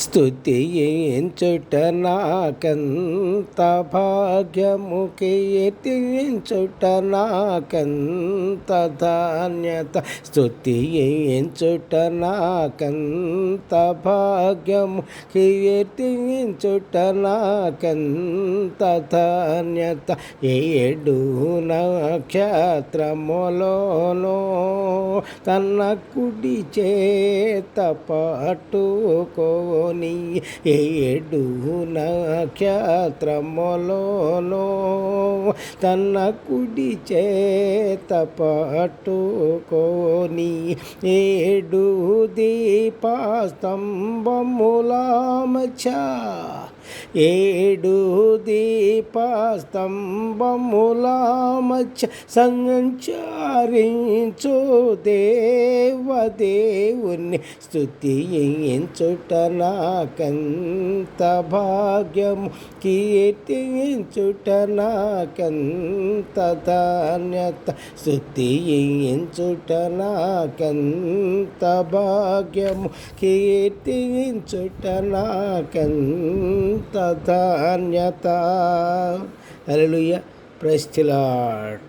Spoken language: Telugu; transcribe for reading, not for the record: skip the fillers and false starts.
స్తుతించుట నాకంత భాగ్యము, కీర్తించుట నాకంత ధాన్యత. స్తుతించుట నాకంత భాగ్యము, కీర్తించుట నాకంత ధాన్యత. 7 నక్షత్రములోనూ తన కుడి చేత పట్టుకొని, 7 నక్షత్రములోనూ తన కుడి చేత పట్టుకొని, 7 దీపస్తంభముల మధ్య, 7 దీపస్తంభముల మధ్య సంచరించు దేవదేవుని. స్తుతించుట నాకంత భాగ్యము, కీర్తించుట నాకంత ధాన్యత. స్తుతించుట నాకంత భాగ్యము, కీర్తించుట నాకంత ధాన్యత. హల్లెలూయా. Praise the lord.